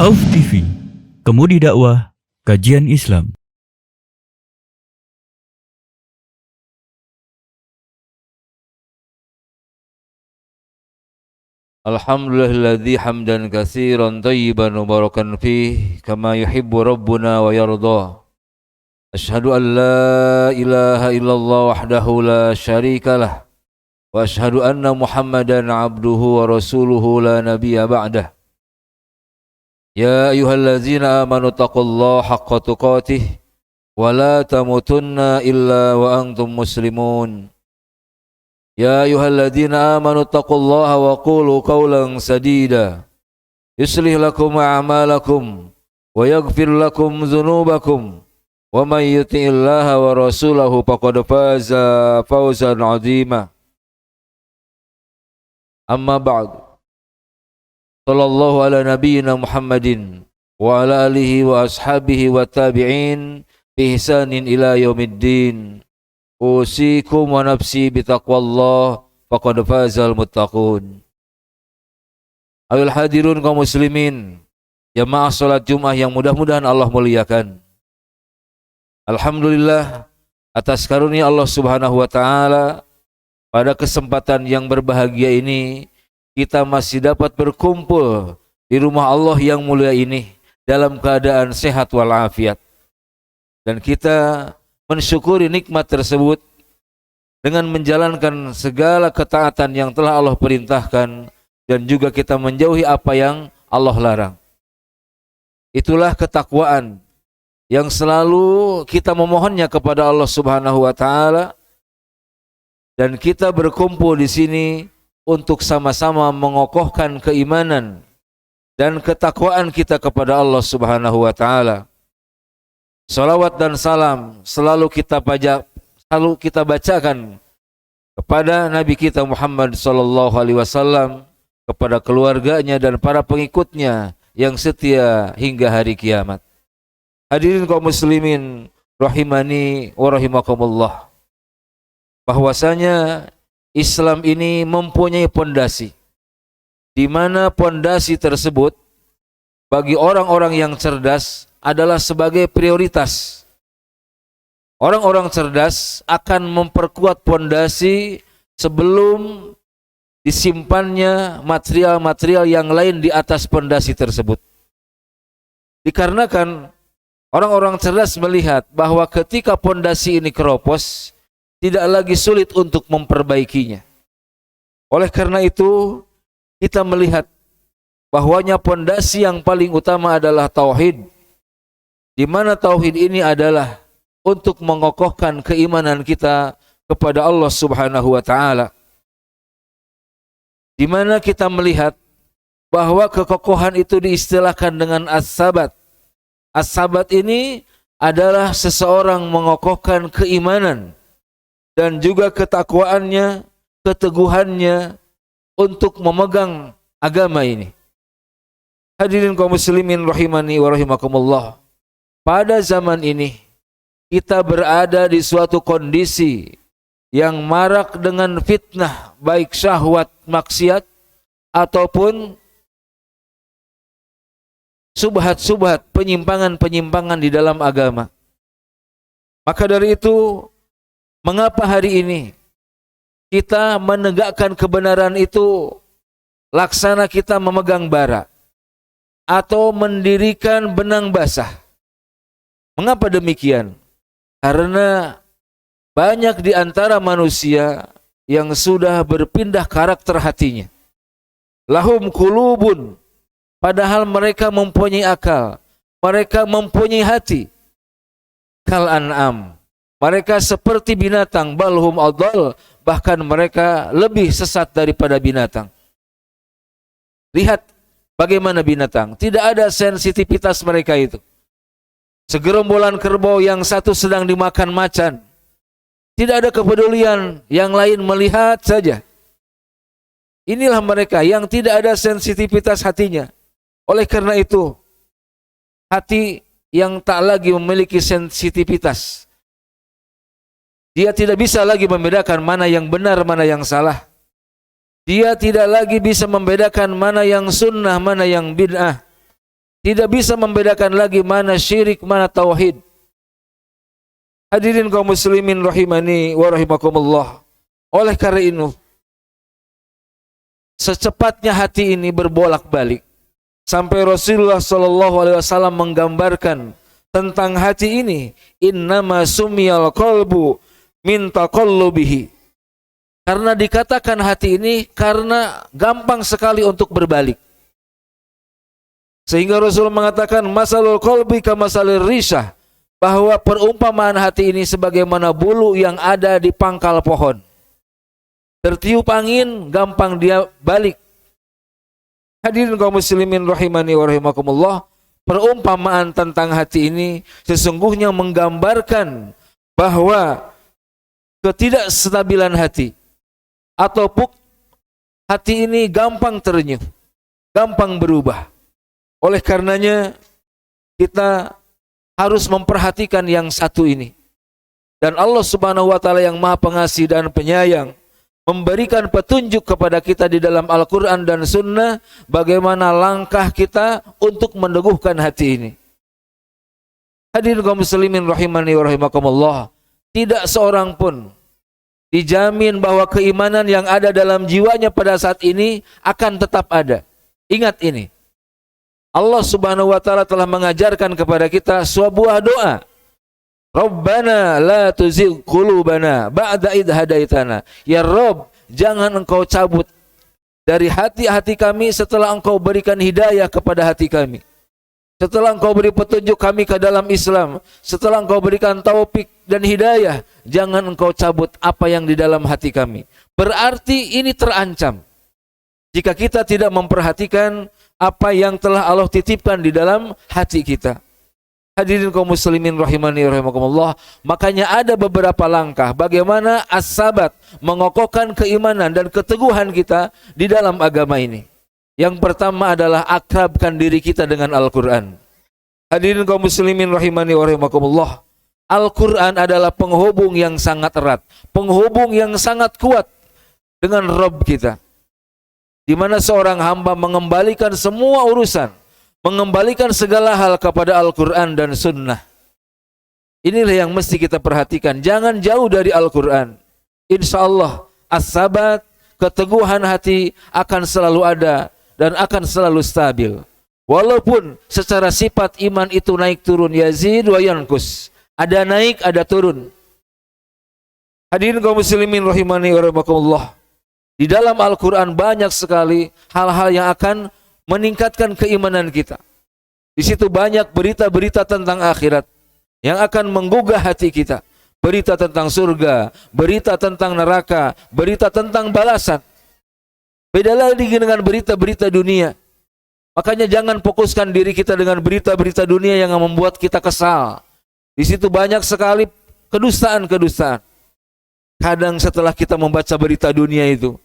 Khauf TV, Kemudi Dakwah, Kajian Islam. Alhamdulillahilladzi hamdan katsiran thayyiban mubarakan fih kama yuhibbu rabbuna wa yarda. Asyhadu an la ilaha illallah wahdahu la syarikalah wa asyhadu anna Muhammadan abduhu wa rasuluhu la nabiyya ba'dah. Ya ayyuhallazina amanu taqullaha haqqa tuqatih wa la tamutunna illa wa antum muslimun. Ya ayyuhalladzina amanu taqullaha wa qulu qawlan sadida yuslih lakum a'malakum wa yaghfir lakum dhunubakum wa may yuti'illaha wa rasulahu faqad faza fawzan 'azima. Amma ba'd. Sallallahu ala nabiyyina Muhammadin wa ala alihi wa ashabihi wa tabi'in bi ihsanin ila yaumiddin. Usikum wa nafsi bitaqwallah faqad fazal muttaqun. Ayuhal hadirun kaum muslimin, jamaah salat Jumat yang mudah-mudahan Allah muliakan. Alhamdulillah atas karunia Allah Subhanahu wa taala, pada kesempatan yang berbahagia ini kita masih dapat berkumpul di rumah Allah yang mulia ini dalam keadaan sehat walafiat. Dan kita mensyukuri nikmat tersebut dengan menjalankan segala ketaatan yang telah Allah perintahkan dan juga kita menjauhi apa yang Allah larang. Itulah ketakwaan yang selalu kita memohonnya kepada Allah Subhanahu wa taala, dan kita berkumpul di sini untuk sama-sama mengokohkan keimanan dan ketakwaan kita kepada Allah Subhanahu wa taala. Salawat dan salam selalu kita bacakan kepada Nabi kita Muhammad sallallahu alaihi wasallam, kepada keluarganya dan para pengikutnya yang setia hingga hari kiamat. Hadirin kaum muslimin rahimani wa rahimakumullah. Bahwasanya Islam ini mempunyai pondasi, di mana pondasi tersebut bagi orang-orang yang cerdas adalah sebagai prioritas. Orang-orang cerdas akan memperkuat pondasi sebelum disimpannya material-material yang lain di atas pondasi tersebut. Dikarenakan orang-orang cerdas melihat bahwa ketika pondasi ini keropos, tidak lagi sulit untuk memperbaikinya. Oleh karena itu, kita melihat bahwanya pondasi yang paling utama adalah tauhid, di mana tauhid ini adalah untuk mengokohkan keimanan kita kepada Allah Subhanahu wa taala. Di mana kita melihat bahwa kekokohan itu diistilahkan dengan as-sabat. As-sabat ini adalah seseorang mengokohkan keimanan dan juga ketakwaannya, keteguhannya untuk memegang agama ini. Hadirin kaum muslimin rahimani wa rahimakumullah. Pada zaman ini kita berada di suatu kondisi yang marak dengan fitnah, baik syahwat maksiat ataupun subhat-subhat, penyimpangan-penyimpangan di dalam agama. Maka dari itu, mengapa hari ini kita menegakkan kebenaran itu laksana kita memegang bara atau mendirikan benang basah? Mengapa demikian? Karena banyak di antara manusia yang sudah berpindah karakter hatinya. Lahum qulubun, padahal mereka mempunyai akal, mereka mempunyai hati. Kal an'am, mereka seperti binatang, balhum adall, bahkan mereka lebih sesat daripada binatang. Lihat bagaimana binatang, tidak ada sensitivitas mereka itu. Segerombolan kerbau yang satu sedang dimakan macan, tidak ada kepedulian, yang lain melihat saja. Inilah mereka yang tidak ada sensitivitas hatinya. Oleh karena itu, hati yang tak lagi memiliki sensitivitas, dia tidak bisa lagi membedakan mana yang benar, mana yang salah. Dia tidak lagi bisa membedakan mana yang sunnah, mana yang bid'ah. Tidak bisa membedakan lagi mana syirik, mana tauhid. Hadirin kaum muslimin rahimani wa rahimakumullah. Oleh karena itu, secepatnya hati ini berbolak-balik sampai Rasulullah sallallahu alaihi wasallam menggambarkan tentang hati ini, innama sumiyal qalbu min taqallubihi. Karena dikatakan hati ini karena gampang sekali untuk berbalik. Sehingga Rasul mengatakan masalul qalbi kamasalir risah, bahwa perumpamaan hati ini sebagaimana bulu yang ada di pangkal pohon. Tertiup angin, gampang dia balik. Hadirin kaum muslimin rahimani wa rahimakumullah, perumpamaan tentang hati ini sesungguhnya menggambarkan bahwa ketidakstabilan hati atau hati ini gampang terenyuh, gampang berubah. Oleh karenanya kita harus memperhatikan yang satu ini. Dan Allah Subhanahu wa taala yang Maha Pengasih dan Penyayang memberikan petunjuk kepada kita di dalam Al-Quran dan Sunnah bagaimana langkah kita untuk meneguhkan hati ini. Hadirin kaum muslimin rahimani wa rahimakumullah, tidak seorang pun dijamin bahwa keimanan yang ada dalam jiwanya pada saat ini akan tetap ada. Ingat ini, Allah Subhanahu wa taala telah mengajarkan kepada kita sebuah doa. Rabbana la tuzigh qulubana ba'da idh hadaitana. Ya Rabb, jangan engkau cabut dari hati-hati kami setelah engkau berikan hidayah kepada hati kami. Setelah engkau beri petunjuk kami ke dalam Islam, setelah engkau berikan taufik dan hidayah, jangan engkau cabut apa yang di dalam hati kami. Berarti ini terancam jika kita tidak memperhatikan apa yang telah Allah titipkan di dalam hati kita. Hadirin kaum muslimin rahimani rahimakumullah, makanya ada beberapa langkah bagaimana as-sabat mengokohkan keimanan dan keteguhan kita di dalam agama ini. Yang pertama adalah akrabkan diri kita dengan Al-Quran. Hadirin kaum muslimin rahimani rahimakumullah, Al-Quran adalah penghubung yang sangat erat, penghubung yang sangat kuat dengan Rabb kita, di mana seorang hamba mengembalikan semua urusan, mengembalikan segala hal kepada Al-Quran dan Sunnah. Inilah yang mesti kita perhatikan. Jangan jauh dari Al-Quran. Insya Allah as-sabat, keteguhan hati akan selalu ada dan akan selalu stabil. Walaupun secara sifat iman itu naik turun, yazid wa yankus, ada naik ada turun. Hadirin kaum muslimin rahimani wa rahimakumullah, di dalam Al-Quran banyak sekali hal-hal yang akan meningkatkan keimanan kita. Di situ banyak berita-berita tentang akhirat yang akan menggugah hati kita. Berita tentang surga, berita tentang neraka, berita tentang balasan. Beda lagi dengan berita-berita dunia. Makanya jangan fokuskan diri kita dengan berita-berita dunia yang membuat kita kesal. Di situ banyak sekali kedustaan-kedustaan. Kadang setelah kita membaca berita dunia itu,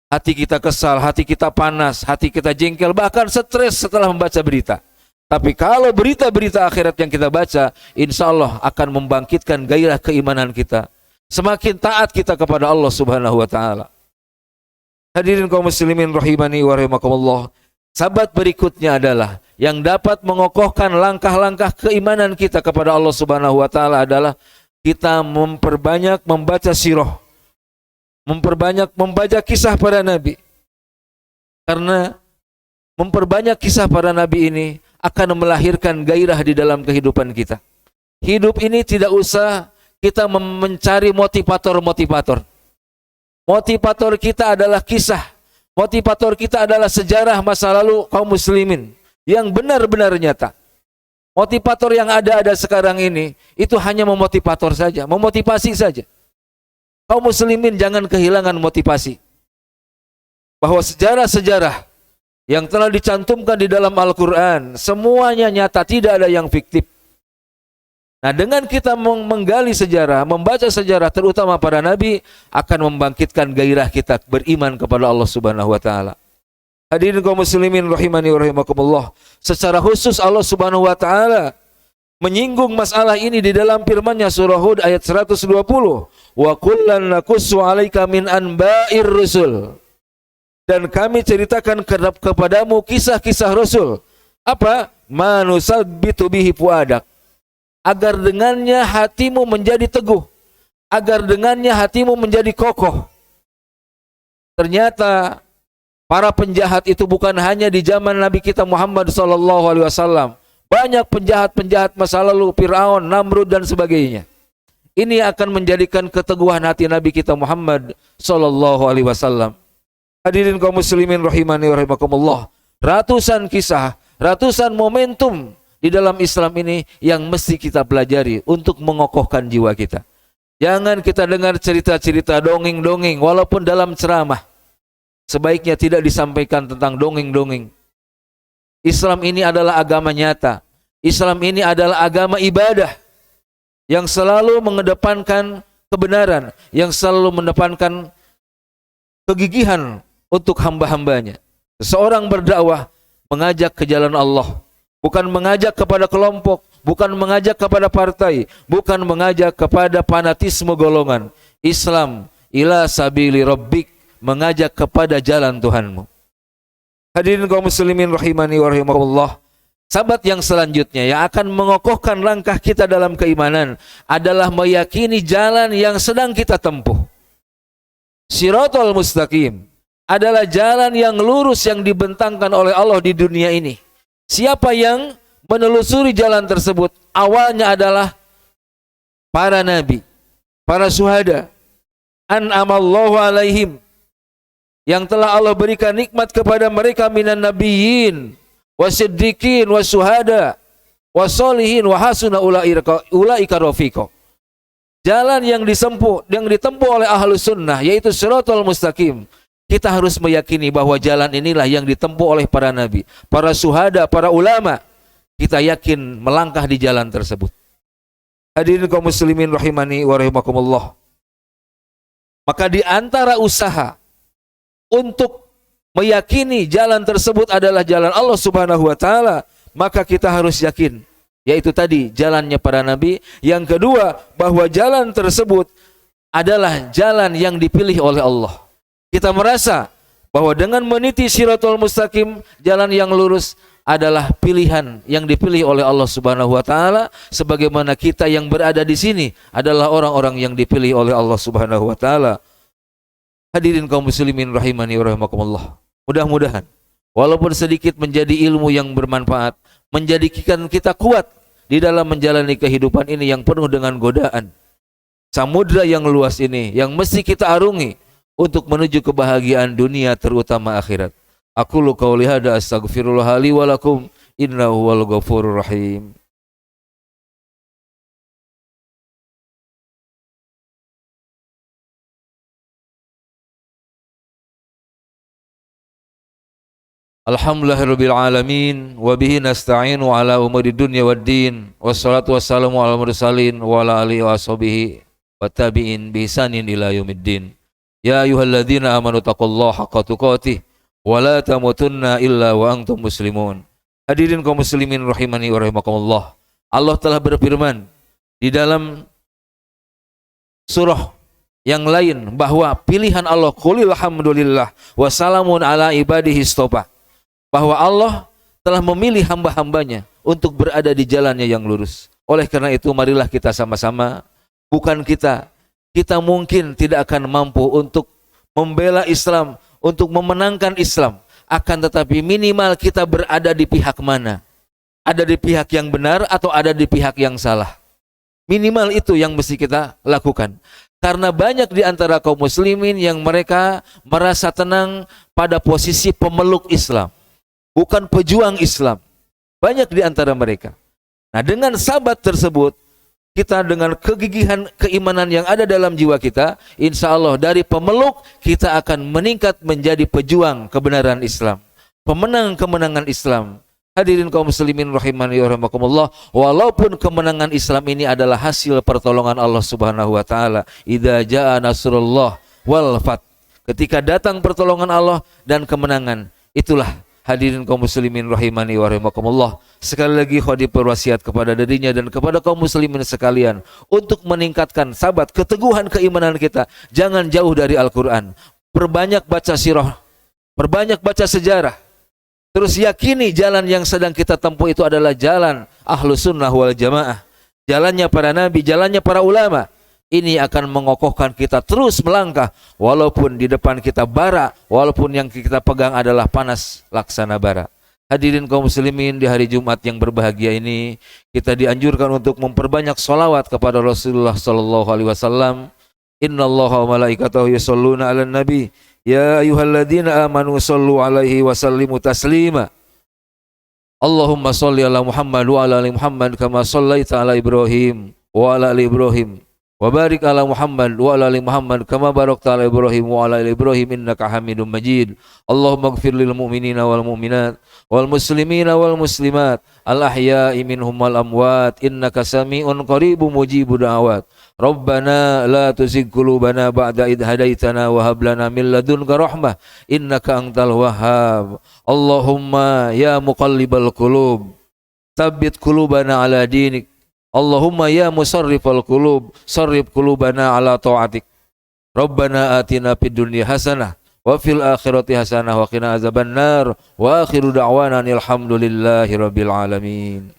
hati kita kesal, hati kita panas, hati kita jengkel, bahkan stres setelah membaca berita. Tapi kalau berita-berita akhirat yang kita baca, insya Allah akan membangkitkan gairah keimanan kita. Semakin taat kita kepada Allah Subhanahu wa taala. Hadirin kaum muslimin rahimani wa rahimakumullah, sahabat berikutnya adalah yang dapat mengokohkan langkah-langkah keimanan kita kepada Allah Subhanahu wa taala adalah kita memperbanyak membaca sirah, memperbanyak membaca kisah para nabi. Karena memperbanyak kisah para nabi ini akan melahirkan gairah di dalam kehidupan kita. Hidup ini tidak usah kita mencari motivator-motivator. Motivator kita adalah kisah. Motivator kita adalah sejarah masa lalu kaum muslimin yang benar-benar nyata. Motivator yang ada sekarang ini itu hanya memotivator saja, memotivasi saja. Kaum muslimin jangan kehilangan motivasi. Bahwa sejarah-sejarah yang telah dicantumkan di dalam Al-Quran semuanya nyata, tidak ada yang fiktif. Nah, dengan kita menggali sejarah, membaca sejarah terutama para nabi, akan membangkitkan gairah kita beriman kepada Allah Subhanahu wa taala. Hadirin kaum muslimin rahimani wa rahimakumullah, secara khusus Allah Subhanahu wa taala menyinggung masalah ini di dalam firman-Nya surah Hud ayat 120. Wa kullan naqussu 'alaika min anba'ir rusul. Dan kami ceritakan kepadamu kisah-kisah Rasul Apa? Manusabbitu bihi fuadak. Agar dengannya hatimu menjadi teguh, agar dengannya hatimu menjadi kokoh. Ternyata para penjahat itu bukan hanya di zaman Nabi kita Muhammad SAW. Banyak penjahat-penjahat masa lalu, Fir'aun, Namrud dan sebagainya. Ini akan menjadikan keteguhan hati Nabi kita Muhammad SAW. Hadirin kaum muslimin rahimani wa rahimakumullah. Ratusan kisah, ratusan momentum di dalam Islam ini yang mesti kita pelajari untuk mengokohkan jiwa kita. Jangan kita dengar cerita-cerita dongeng-dongeng walaupun dalam ceramah. Sebaiknya tidak disampaikan tentang dongeng-dongeng. Islam ini adalah agama nyata. Islam ini adalah agama ibadah yang selalu mengedepankan kebenaran, yang selalu mengedepankan kegigihan untuk hamba-hambanya. Seseorang berdakwah mengajak ke jalan Allah, bukan mengajak kepada kelompok, bukan mengajak kepada partai, bukan mengajak kepada fanatisme golongan. Islam ila sabili rabbik, mengajak kepada jalan Tuhanmu. Hadirin kaum muslimin rahimani wa rahimakumullah. Sahabat yang selanjutnya yang akan mengokohkan langkah kita dalam keimanan adalah meyakini jalan yang sedang kita tempuh. Shiratal mustaqim adalah jalan yang lurus yang dibentangkan oleh Allah di dunia ini. Siapa yang menelusuri jalan tersebut, awalnya adalah para nabi, para syuhada, an'amallahu alaihim, yang telah Allah berikan nikmat kepada mereka minan nabiyyin wasiddiqin wasyuhada wasolihin wahasuna ulaika rafiqa. Jalan yang ditempuh oleh ahlus sunnah yaitu shiratal mustaqim. Kita harus meyakini bahwa jalan inilah yang ditempuh oleh para nabi, para syuhada, para ulama. Kita yakin melangkah di jalan tersebut. Hadirin kaum muslimin rahimani wa rahimakumullah. Maka di antara usaha untuk meyakini jalan tersebut adalah jalan Allah Subhanahu wa taala, maka kita harus yakin, yaitu tadi jalannya para nabi. Yang kedua, bahwa jalan tersebut adalah jalan yang dipilih oleh Allah. Kita merasa bahwa dengan meniti shiratal mustaqim, jalan yang lurus adalah pilihan yang dipilih oleh Allah Subhanahu wa taala, sebagaimana kita yang berada di sini adalah orang-orang yang dipilih oleh Allah Subhanahu wa taala. Hadirin kaum muslimin rahimani wa rahimakumullah. Mudah-mudahan walaupun sedikit menjadi ilmu yang bermanfaat, menjadikan kita kuat di dalam menjalani kehidupan ini yang penuh dengan godaan. Samudra yang luas ini yang mesti kita arungi untuk menuju kebahagiaan dunia terutama akhirat. Aqulu qauli hadza astaghfirullah li wa lakum innahu wal ghafurur rahim. Alhamdulillahirabbil alamin wa bihi nasta'inu ala umuri dunya waddin wassalatu wassalamu ala mursalin wa ala alihi washabihi wa tabi'in bi ihsanin ila yaumiddin. Ya ayyuhalladzina amanu taqullaha haqqa tuqatih wa la tamutunna illa wa antum muslimun. Hadirin kaum muslimin rahimani wa rahimakumullah. Allah telah berfirman di dalam surah yang lain bahwa pilihan Allah, qulil hamdulillah wa salamun ala ibadihi istofa, bahwa Allah telah memilih hamba-hambanya untuk berada di jalannya yang lurus. Oleh karena itu marilah kita sama-sama, bukan kita mungkin tidak akan mampu untuk membela Islam, untuk memenangkan Islam, akan tetapi minimal kita berada di pihak mana? Ada di pihak yang benar atau ada di pihak yang salah? Minimal itu yang mesti kita lakukan. Karena banyak di antara kaum muslimin yang mereka merasa tenang pada posisi pemeluk Islam, bukan pejuang Islam. Banyak di antara mereka. Nah, dengan sahabat tersebut, kita dengan kegigihan keimanan yang ada dalam jiwa kita, insya Allah dari pemeluk kita akan meningkat menjadi pejuang kebenaran Islam, pemenang kemenangan Islam. Hadirin kaum muslimin rahimani wa rahimakumullah, walaupun kemenangan Islam ini adalah hasil pertolongan Allah Subhanahu wa taala. Idza jaa nasrullah wal fath. Ketika datang pertolongan Allah dan kemenangan, itulah hadirin kaum muslimin rahimani wa rahimakumullah. Sekali lagi khotib berwasiat kepada dirinya dan kepada kaum muslimin sekalian untuk meningkatkan sabat keteguhan keimanan kita. Jangan jauh dari Al-Qur'an. Perbanyak baca sirah, perbanyak baca sejarah. Terus yakini jalan yang sedang kita tempuh itu adalah jalan Ahlus Sunnah wal Jamaah. Jalannya para nabi, jalannya para ulama. Ini akan mengokohkan kita terus melangkah. Walaupun di depan kita bara, walaupun yang kita pegang adalah panas laksana bara. Hadirin kaum muslimin, di hari Jumat yang berbahagia ini, kita dianjurkan untuk memperbanyak sholawat kepada Rasulullah sallallahu alaihi wasallam. Innallaha wa malaikatahu yusholluna 'alan nabi. Ya ayyuhalladzina amanu shallu 'alaihi wa sallimu taslima. Allahumma shalli ala Muhammad wa ala ali Muhammad kama shallaita ala Ibrahim wa ala ali Ibrahim. Wa barik ala Muhammad wa ala ali Muhammad kama barakta ala Ibrahim wa ala ali Ibrahim innaka Hamidum Majid. Allahumma ighfir lil mu'minina wal mu'minat wal muslimina wal muslimat al ahya'i minhum wal amwat innaka sami'un qaribun mujibud da'awat. Rabbana la tuzigh qulubana ba'da idh hadaitana wa hab lana min ladunka rahmah innaka antal wahhab. Allahumma ya muqallibal qulub tsabbit qulubana ala dinik. Allahumma ya musarrifal qulub sarrif qulubana ala ta'atik. Rabbana atina fid dunya hasanah wa fil akhirati hasanah wa qina azabannar wa akhiru da'wana alhamdulillahi rabbil alamin.